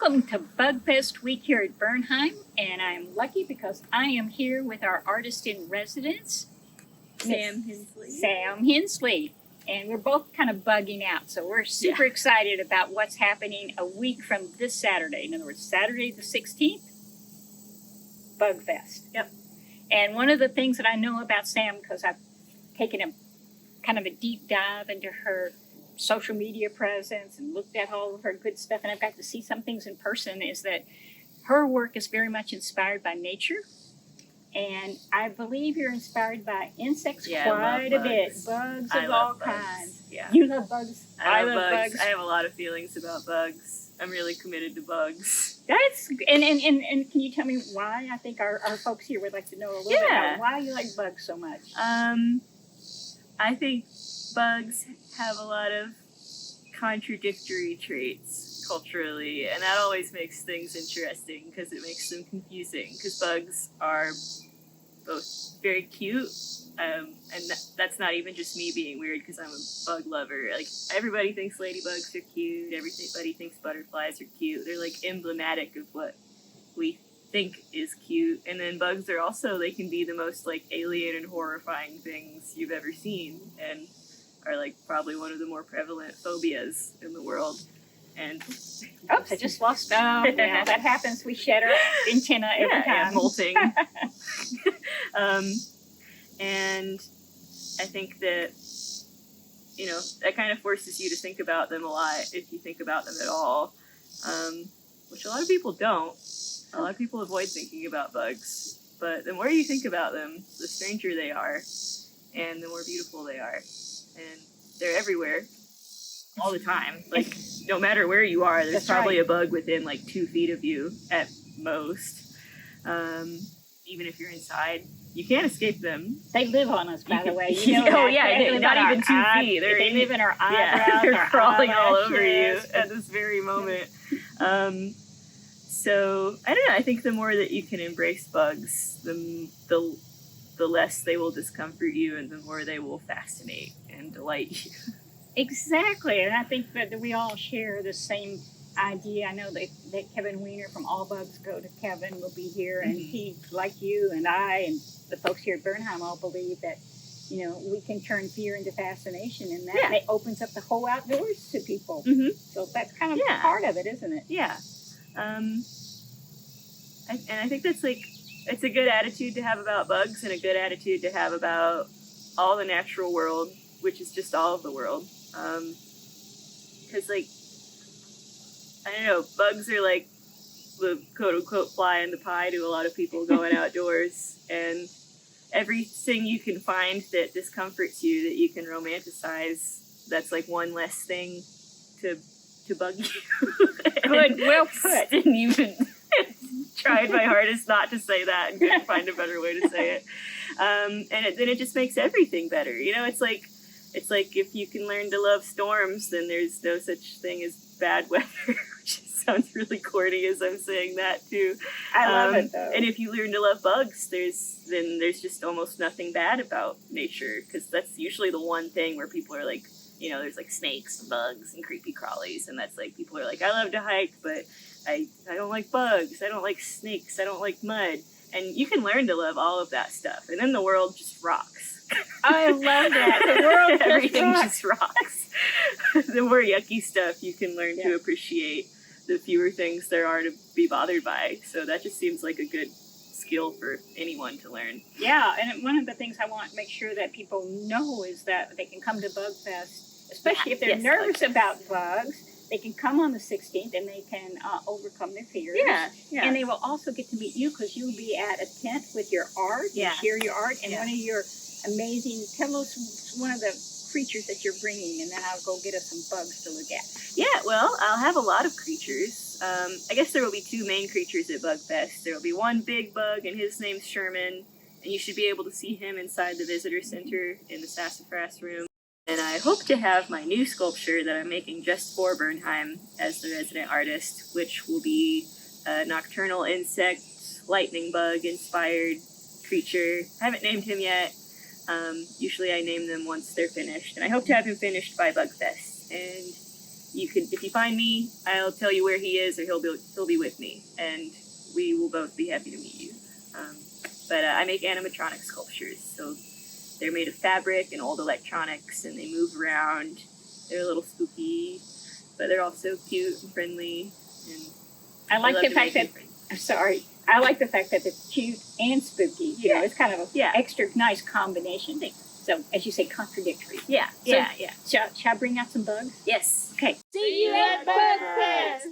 Welcome to Bugfest week here at Bernheim, and I'm lucky because I am here with our artist in residence, Sam Hensley. Sam Hensley. And we're both kind of bugging out, so we're super excited about what's happening a week from this Saturday. In other words, Saturday the 16th, Bugfest. Yep. And one of the things that I know about Sam, because I've taken a kind of a deep dive into her social media presence and looked at all of her good stuff, and I've got to see some things in person, is that her work is very much inspired by nature. And I believe you're inspired by insects quite a bit. Bugs of all kinds. Yeah. You love bugs. I love bugs. I have a lot of feelings about bugs. I'm really committed to bugs. That's and can you tell me why? I think our folks here would like to know a little bit about why you like bugs so much. I think bugs have a lot of contradictory traits culturally, and that always makes things interesting because it makes them confusing, because bugs are both very cute, and that's not even just me being weird because I'm a bug lover. Like, everybody thinks ladybugs are cute, everybody thinks butterflies are cute. They're like emblematic of what we think is cute. And then bugs are also, they can be the most like alien and horrifying things you've ever seen, and are like probably one of the more prevalent phobias in the world. And oops, I just lost yeah, that happens. We shed our antenna every time. Yeah, molting. And I think that, you know, that kind of forces you to think about them a lot, if you think about them at all, which a lot of people don't. A lot of people avoid thinking about bugs, but the more you think about them, the stranger they are, and the more beautiful they are. And they're everywhere, all the time. Like, no matter where you are, there's probably a bug within like 2 feet of you at most. Even if you're inside, you can't escape them. They live on us, by the way. You know not even 2 feet. They live in our eyebrows. They're crawling all over you at this very moment. So I don't know. I think the more that you can embrace bugs, the less they will discomfort you, and the more they will fascinate and delight you. Exactly, and I think that we all share the same idea. I know that Kevin Weiner from All Bugs Go to Kevin will be here, and he, like you and I and the folks here at Bernheim, all believe that, you know, we can turn fear into fascination, and that opens up the whole outdoors to people. So that's kind of part of it, isn't it? Yeah. And I think that's like, it's a good attitude to have about bugs, and a good attitude to have about all the natural world, which is just all of the world. Because, like, I don't know, bugs are like the quote-unquote fly in the pie to a lot of people going outdoors, and everything you can find that discomforts you, that you can romanticize, that's like one less thing to bug you. Good, well put. Didn't even tried my hardest not to say that and couldn't find a better way to say it. And then it just makes everything better. You know, it's like if you can learn to love storms, then there's no such thing as bad weather, which sounds really corny as I'm saying that too. I love it though. And if you learn to love bugs, there's just almost nothing bad about nature, because that's usually the one thing where people are like, you know, there's like snakes and bugs and creepy crawlies, and that's like, people are like, I love to hike, but I don't like bugs, I don't like snakes, I don't like mud. And you can learn to love all of that stuff, and then the world just rocks. I love that. The world everything just rocks. The more yucky stuff you can learn to appreciate, the fewer things there are to be bothered by. So that just seems like a good skill for anyone to learn. Yeah, and one of the things I want to make sure that people know is that they can come to Bugfest, especially if they're nervous about bugs. They can come on the 16th, and they can overcome their fears. Yeah. And they will also get to meet you, because you'll be at a tent with your art. You share your art, and one of your amazing, tell us one of the creatures that you're bringing, and then I'll go get us some bugs to look at. Yeah, well, I'll have a lot of creatures. I guess there will be 2 main creatures at Bugfest. There will be one big bug, and his name's Sherman, and you should be able to see him inside the visitor center in the sassafras room. And I hope to have my new sculpture that I'm making just for Bernheim as the resident artist, which will be a nocturnal insect, lightning bug inspired creature. I haven't named him yet. Usually I name them once they're finished, and I hope to have him finished by Bugfest. And if you find me, I'll tell you where he is, or he'll be with me, and we will both be happy to meet you. But I make animatronic sculptures, so they're made of fabric and old electronics, and they move around. They're a little spooky, but they're also cute and friendly. And I like love the to fact make that, new friends. I'm sorry, I like the fact that it's cute and spooky. You know, it's kind of an Yeah. extra nice combination. So, as you say, contradictory. Yeah, So- yeah. Shall I bring out some bugs? Yes. Okay. See you at Bug Fest!